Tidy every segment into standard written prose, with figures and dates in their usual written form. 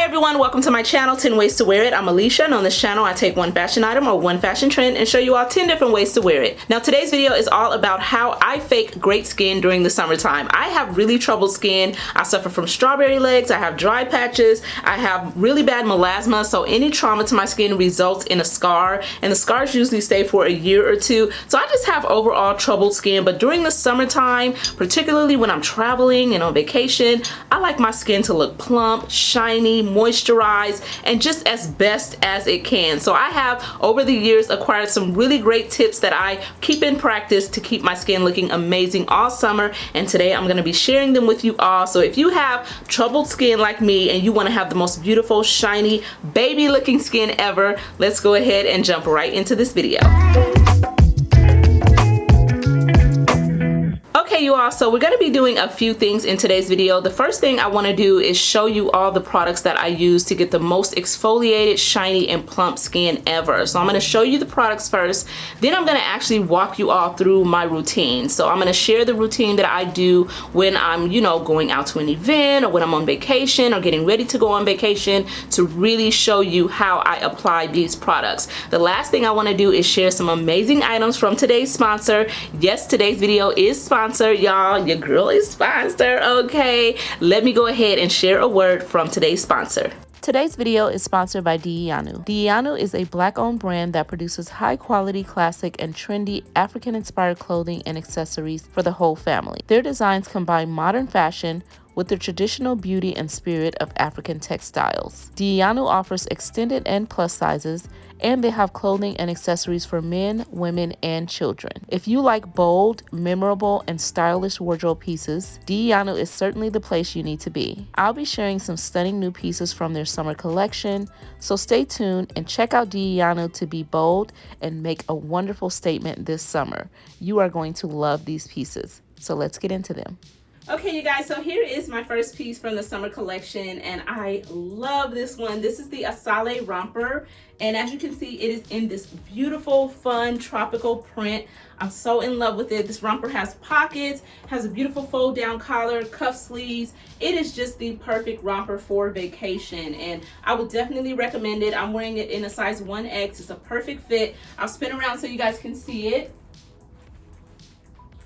everyone, welcome to my channel, 10 Ways to Wear It. I'm Alicia, and on this channel I take one fashion item or one fashion trend and show you all 10 different ways to wear it. Now today's video is all about how I fake great skin during the summertime. I have really troubled skin. I suffer from strawberry legs, I have dry patches, I have really bad melasma, so any trauma to my skin results in a scar, and the scars usually stay for a year or two. So I just have overall troubled skin, but during the summertime, particularly when I'm traveling and on vacation, I like my skin to look plump, shiny, moisturized, and just as best as it can. So I have over the years acquired some really great tips that I keep in practice to keep my skin looking amazing all summer, and today I'm going to be sharing them with you all. So if you have troubled skin like me and you want to have the most beautiful, shiny, baby looking skin ever, let's go ahead and jump right into this video. Okay, you all, so we're going to be doing a few things in today's video. The first thing I want to do is show you all the products that I use to get the most exfoliated, shiny, and plump skin ever. So I'm going to show you the products first, then I'm going to actually walk you all through my routine. So I'm going to share the routine that I do when I'm, going out to an event, or when I'm on vacation, or getting ready to go on vacation, to really show you how I apply these products. The last thing I want to do is share some amazing items from today's sponsor. Yes, today's video is sponsored, y'all. Your girl is sponsored. Okay, let me go ahead and share a word from today's sponsor. Today's video is sponsored by Dianu. Dianu is a Black-owned brand that produces high-quality, classic, and trendy African-inspired clothing and accessories for the whole family. Their designs combine modern fashion with the traditional beauty and spirit of African textiles. Dianu offers extended and plus sizes, and they have clothing and accessories for men, women, and children. If you like bold, memorable, and stylish wardrobe pieces, Dianu is certainly the place you need to be. I'll be sharing some stunning new pieces from their summer collection, so stay tuned and check out Dianu to be bold and make a wonderful statement this summer. You are going to love these pieces, so let's get into them. Okay, you guys, so here is my first piece from the summer collection, and I love this one. This is the Asale romper, and as you can see, it is in this beautiful, fun, tropical print. I'm so in love with it. This romper has pockets, has a beautiful fold-down collar, cuff sleeves. It is just the perfect romper for vacation, and I would definitely recommend it. I'm wearing it in a size 1X. It's a perfect fit. I'll spin around so you guys can see it.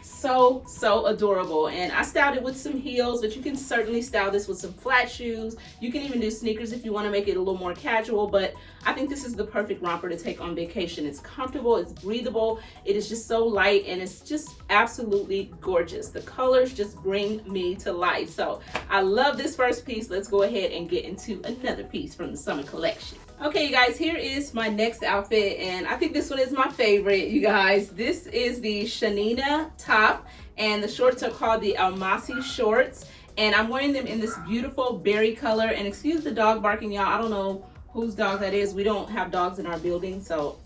So adorable, and I styled it with some heels, but you can certainly style this with some flat shoes. You can even do sneakers if you want to make it a little more casual, but I think this is the perfect romper to take on vacation. It's comfortable, it's breathable, it is just so light, and it's just absolutely gorgeous. The colors just bring me to life. So I love this first piece. Let's go ahead and get into another piece from the summer collection. Okay, you guys, here is my next outfit, and I think this one is my favorite, you guys. This is the Shanina top, and the shorts are called the Almasi shorts, and I'm wearing them in this beautiful berry color. And excuse the dog barking, y'all. I don't know whose dog that is. We don't have dogs in our building, so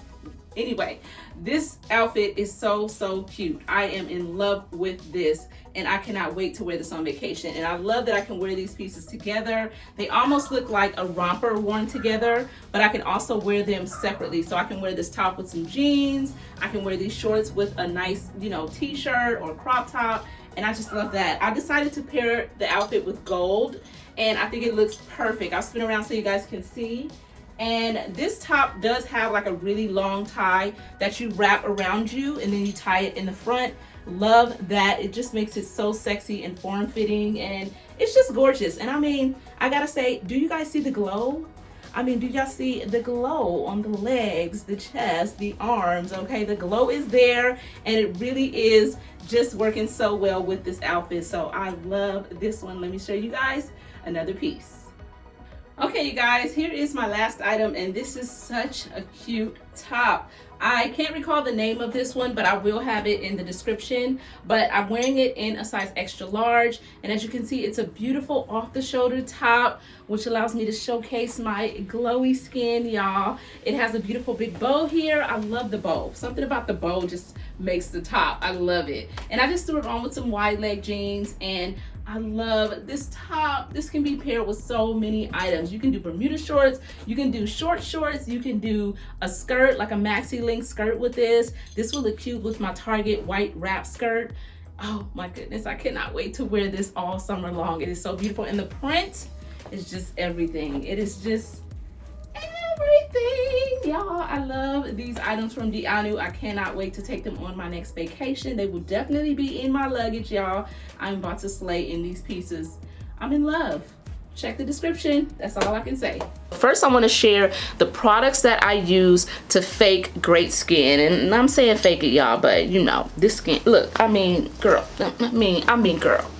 anyway, this outfit is so cute. I am in love with this, and I cannot wait to wear this on vacation. And I love that I can wear these pieces together. They almost look like a romper worn together, but I can also wear them separately. So I can wear this top with some jeans. I can wear these shorts with a nice, t-shirt or crop top. And I just love that. I decided to pair the outfit with gold, and I think it looks perfect. I'll spin around so you guys can see. And this top does have like a really long tie that you wrap around you, and then you tie it in the front. Love that. It just makes it so sexy and form-fitting, and it's just gorgeous. And I mean, I gotta say, do you guys see the glow? I mean, do y'all see the glow on the legs, the chest, the arms? Okay, the glow is there, and it really is just working so well with this outfit. So I love this one. Let me show you guys another piece. Okay, you guys, here is my last item, and this is such a cute top. I can't recall the name of this one, but I will have it in the description. But I'm wearing it in a size extra large, and as you can see, it's a beautiful off-the-shoulder top, which allows me to showcase my glowy skin, y'all. It has a beautiful big bow here. I love the bow. Something about the bow just makes the top. I love it. And I just threw it on with some wide leg jeans, and I love this top. This can be paired with so many items. You can do Bermuda shorts, you can do short shorts, you can do a skirt, like a maxi length skirt with this. This will look cute with my Target white wrap skirt. Oh my goodness, I cannot wait to wear this all summer long. It is so beautiful, and the print is just everything. It is just everything, y'all. I love these items from Dianu. I cannot wait to take them on my next vacation. They will definitely be in my luggage, y'all. I'm about to slay in these pieces. I'm in love. Check the description. That's all I can say. First, I want to share the products that I use to fake great skin. And I'm saying fake it, y'all, but you know, this skin, look, I mean, girl, girl.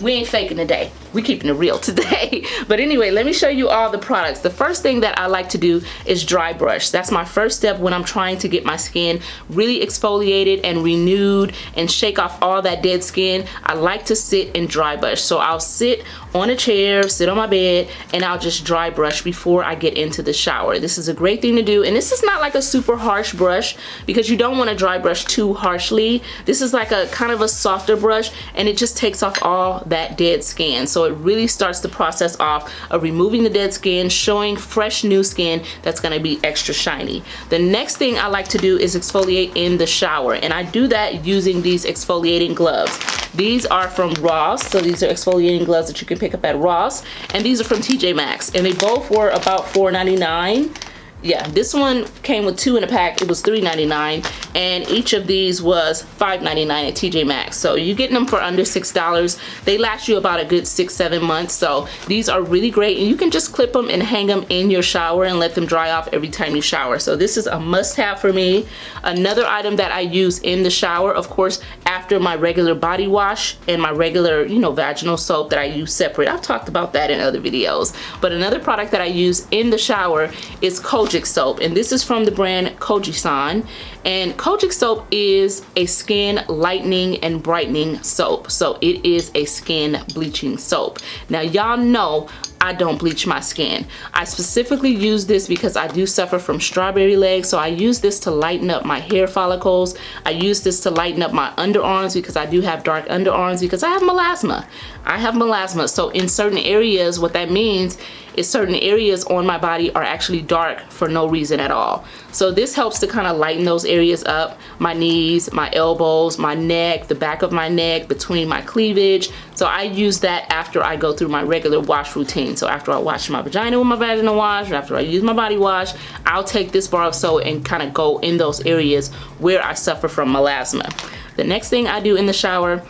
We ain't faking today. We keeping it real today. But anyway, let me show you all the products. The first thing that I like to do is dry brush. That's my first step when I'm trying to get my skin really exfoliated and renewed and shake off all that dead skin. I like to sit and dry brush. So I'll sit on a chair, sit on my bed, and I'll just dry brush before I get into the shower. This is a great thing to do. And this is not like a super harsh brush because you don't want to dry brush too harshly. This is like a kind of a softer brush, and it just takes off all that dead skin. So it really starts the process off of removing the dead skin, showing fresh new skin that's going to be extra shiny. The next thing I like to do is exfoliate in the shower, and I do that using these exfoliating gloves. These are from Ross, so these are exfoliating gloves that you can pick up at Ross, and these are from TJ Maxx, and they both were about $4.99. Yeah, this one came with 2 in a pack. It was $3.99, and each of these was $5.99 at TJ Maxx. So you're getting them for under $6. They last you about a good 6-7 months. So these are really great, and you can just clip them and hang them in your shower and let them dry off every time you shower. So this is a must-have for me. Another item that I use in the shower, of course, after my regular body wash and my regular, you know, vaginal soap that I use separate. I've talked about that in other videos. But another product that I use in the shower is Kojic soap, and this is from the brand Kojisan. And Kojic soap is a skin lightening and brightening soap, so it is a skin bleaching soap. Now y'all know I don't bleach my skin. I specifically use this because I do suffer from strawberry legs, so I use this to lighten up my hair follicles. I use this to lighten up my underarms because I do have dark underarms because I have melasma. So in certain areas, what that means is certain areas on my body are actually dark for no reason at all. So this helps to kind of lighten those areas up, my knees, my elbows, my neck, the back of my neck, between my cleavage. So I use that after I go through my regular wash routine. So after I wash my vagina with my vaginal wash, or after I use my body wash, I'll take this bar of soap and kind of go in those areas where I suffer from melasma. The next thing I do in the shower,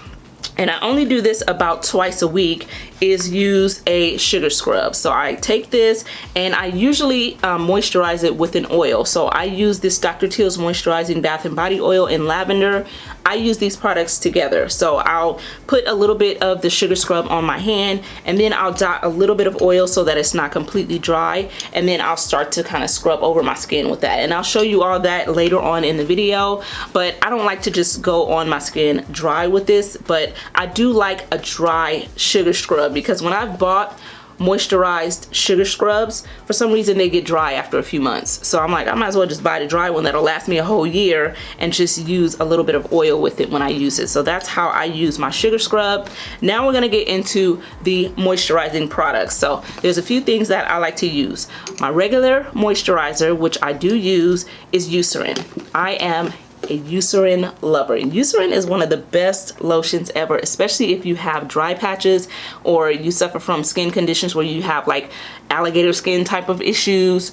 and I only do this about twice a week, is use a sugar scrub. So I take this and I usually moisturize it with an oil. So I use this Dr. Teal's Moisturizing Bath and Body Oil in lavender. I use these products together. So I'll put a little bit of the sugar scrub on my hand, and then I'll dot a little bit of oil so that it's not completely dry, and then I'll start to kind of scrub over my skin with that. And I'll show you all that later on in the video, but I don't like to just go on my skin dry with this, but I do like a dry sugar scrub because when I've bought moisturized sugar scrubs, for some reason they get dry after a few months. So I'm like, I might as well just buy the dry one that'll last me a whole year and just use a little bit of oil with it when I use it. So that's how I use my sugar scrub. Now we're gonna get into the moisturizing products. So there's a few things that I like to use. My regular moisturizer, which I do use, is Eucerin. I am a Eucerin lover. Eucerin is one of the best lotions ever, especially if you have dry patches or you suffer from skin conditions where you have like alligator skin type of issues.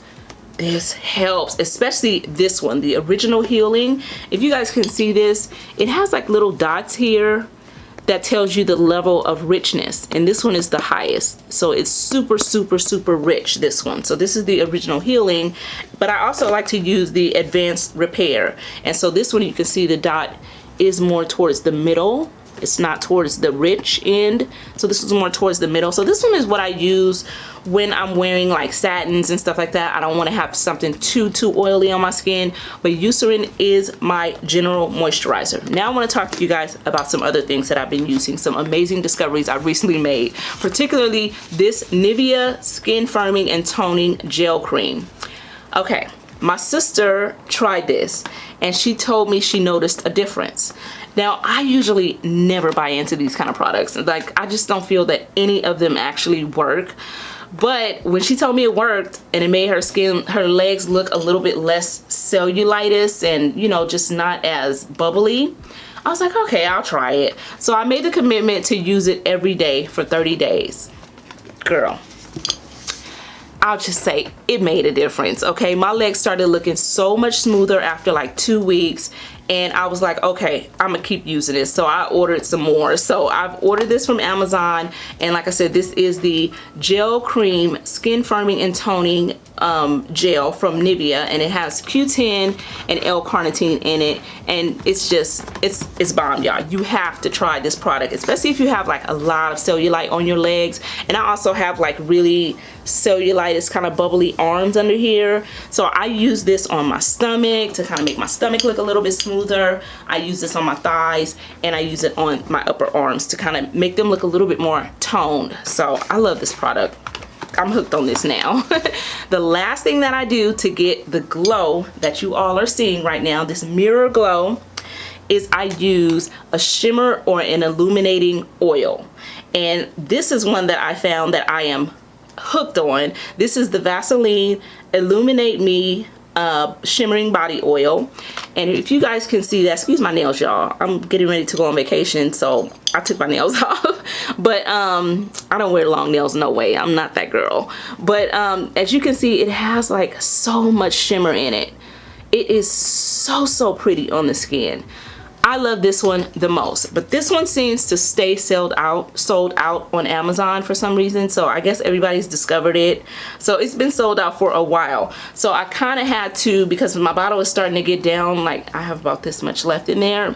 This helps, especially this one, the Original Healing. If you guys can see this, it has like little dots here that tells you the level of richness, and this one is the highest, so it's super rich, this one. So this is the Original Healing, but I also like to use the Advanced Repair, and so this one you can see the dot is more towards the middle. It's not towards the rich end, so this is more towards the middle. So this one is what I use when I'm wearing like satins and stuff like that. I don't want to have something too oily on my skin, but Eucerin is my general moisturizer. Now I want to talk to you guys about some other things that I've been using, some amazing discoveries I recently made, particularly this Nivea Skin Firming and Toning Gel Cream. Okay, my sister tried this and she told me she noticed a difference. Now, I usually never buy into these kind of products. Like, I just don't feel that any of them actually work. But when she told me it worked and it made her skin, her legs look a little bit less cellulitis and, you know, just not as bubbly, I was like, okay, I'll try it. So I made the commitment to use it every day for 30 days. Girl, I'll just say it made a difference. Okay, my legs started looking so much smoother after like 2 weeks, and I was like, okay, I'm gonna keep using this. So I ordered some more. So I've ordered this from Amazon, and like I said, this is the gel cream skin firming and toning gel from Nivea, and it has Q10 and L-carnitine in it, and it's just it's bomb, y'all. You have to try this product, especially if you have like a lot of cellulite on your legs. And I also have like really cellulitis, kind of bubbly arms under here, so I use this on my stomach to kind of make my stomach look a little bit smoother. I use this on my thighs, and I use it on my upper arms to kind of make them look a little bit more toned. So I love this product. I'm hooked on this now. The last thing that I do to get the glow that you all are seeing right now, this mirror glow, is I use a shimmer or an illuminating oil. And this is one that I found that I am hooked on. This is the Vaseline Illuminate Me shimmering body oil. And if you guys can see that, excuse my nails, y'all, I'm getting ready to go on vacation, so I took my nails off. But I don't wear long nails, no way, I'm not that girl. But as you can see, it has like so much shimmer in it. It is so pretty on the skin. I love this one the most, but this one seems to stay sold out on Amazon for some reason. So I guess everybody's discovered it. So it's been sold out for a while. So I kind of had to, because my bottle is starting to get down, like I have about this much left in there.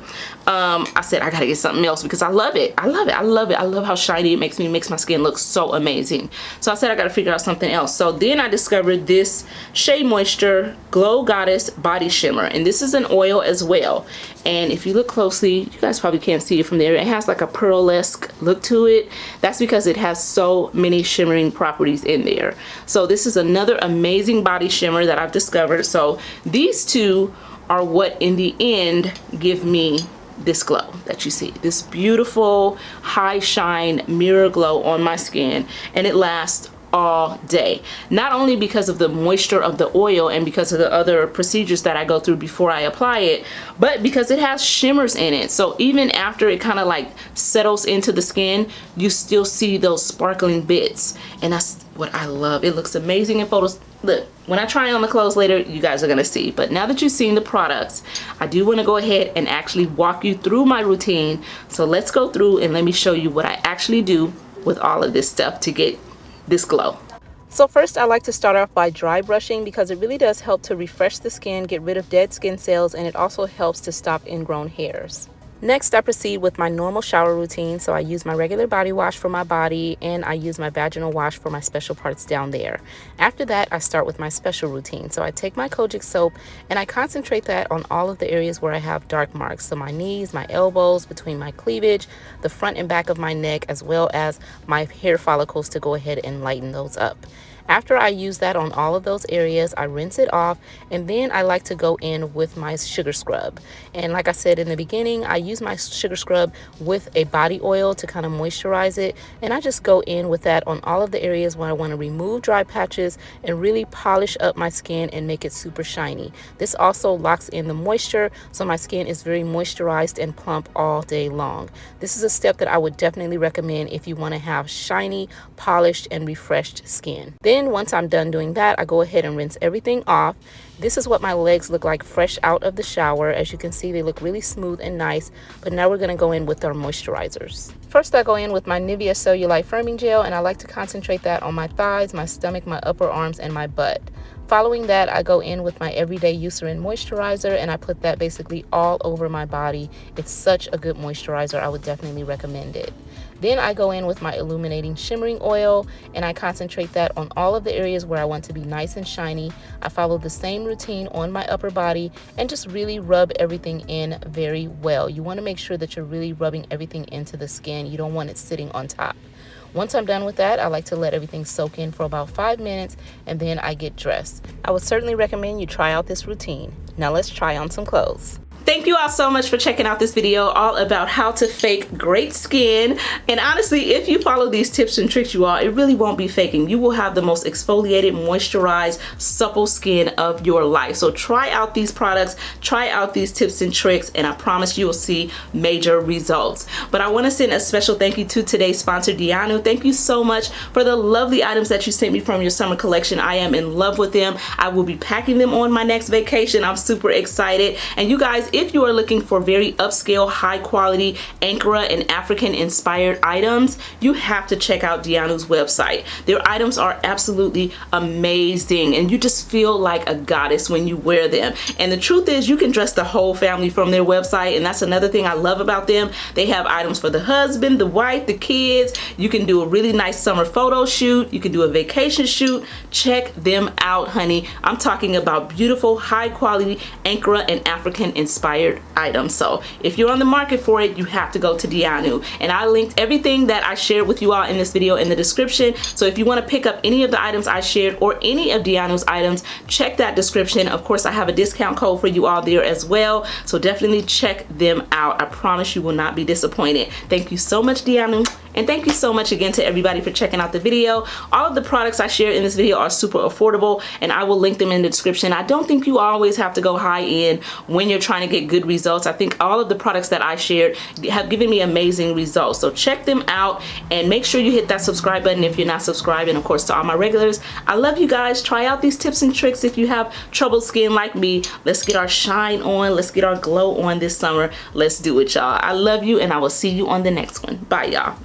I said I gotta get something else because I love it. I love it. I love it. I love how shiny it makes me. It makes my skin look so amazing. So I said I gotta figure out something else. So then I discovered this Shea Moisture Glow Goddess Body Shimmer, and this is an oil as well. And if you look closely, you guys probably can't see it from there. It has like a pearlesque look to it. That's because it has so many shimmering properties in there. So this is another amazing body shimmer that I've discovered. So these two are what in the end give me this glow that you see, this beautiful high shine mirror glow on my skin, and it lasts all day. Not only because of the moisture of the oil and because of the other procedures that I go through before I apply it, but because it has shimmers in it. So even after it kind of like settles into the skin, you still see those sparkling bits, and that's what I love. It looks amazing in photos. Look, when I try on the clothes later, you guys are gonna see. But now that you've seen the products, I do want to go ahead and actually walk you through my routine. So let's go through and let me show you what I actually do with all of this stuff to get this glow. So first, I like to start off by dry brushing because it really does help to refresh the skin, get rid of dead skin cells, and it also helps to stop ingrown hairs. Next, I proceed with my normal shower routine. So I use my regular body wash for my body, and I use my vaginal wash for my special parts down there. After that, I start with my special routine. So I take my Kojic soap and I concentrate that on all of the areas where I have dark marks. So my knees, my elbows, between my cleavage, the front and back of my neck, as well as my hair follicles to go ahead and lighten those up. After I use that on all of those areas, I rinse it off, and then I like to go in with my sugar scrub. And like I said in the beginning, I use my sugar scrub with a body oil to kind of moisturize it, and I just go in with that on all of the areas where I want to remove dry patches and really polish up my skin and make it super shiny. This also locks in the moisture, so my skin is very moisturized and plump all day long. This is a step that I would definitely recommend if you want to have shiny, polished, and refreshed skin. Then once I'm done doing that, I go ahead and rinse everything off. This is what my legs look like fresh out of the shower. As you can see, they look really smooth and nice, but now we're going to go in with our moisturizers. First, I go in with my Nivea Cellulite Firming Gel, and I like to concentrate that on my thighs, my stomach, my upper arms, and my butt. Following that, I go in with my Everyday Eucerin Moisturizer, and I put that basically all over my body. It's such a good moisturizer. I would definitely recommend it. Then I go in with my Illuminating Shimmering Oil, and I concentrate that on all of the areas where I want to be nice and shiny. I follow the same routine on my upper body and just really rub everything in very well. You want to make sure that you're really rubbing everything into the skin. You don't want it sitting on top. Once I'm done with that, I like to let everything soak in for about 5 minutes, and then I get dressed. I would certainly recommend you try out this routine. Now let's try on some clothes. Thank you all so much for checking out this video all about how to fake great skin. And honestly, if you follow these tips and tricks, you all, it really won't be faking. You will have the most exfoliated, moisturized, supple skin of your life. So try out these products, try out these tips and tricks, and I promise you will see major results. But I want to send a special thank you to today's sponsor, Dianu. Thank you so much for the lovely items that you sent me from your summer collection. I am in love with them. I will be packing them on my next vacation. I'm super excited. And you guys, if you are looking for very upscale, high quality Ankara and African inspired items, you have to check out Dianu's website. Their items are absolutely amazing and you just feel like a goddess when you wear them. And the truth is, you can dress the whole family from their website, and that's another thing I love about them. They have items for the husband, the wife, the kids. You can do a really nice summer photo shoot. You can do a vacation shoot. Check them out, honey. I'm talking about beautiful, high quality Ankara and African inspired items. So if you're on the market for it, you have to go to Dianu. And I linked everything that I shared with you all in this video in the description. So if you want to pick up any of the items I shared or any of Dianu's items, check that description. Of course, I have a discount code for you all there as well. So definitely check them out. I promise you will not be disappointed. Thank you so much, Dianu. And thank you so much again to everybody for checking out the video. All of the products I shared in this video are super affordable, and I will link them in the description. I don't think you always have to go high end when you're trying to get good results. I think all of the products that I shared have given me amazing results. So check them out and make sure you hit that subscribe button if you're not subscribed. And of course, to all my regulars, I love you guys. Try out these tips and tricks if you have troubled skin like me. Let's get our shine on. Let's get our glow on this summer. Let's do it, y'all. I love you, and I will see you on the next one. Bye, y'all.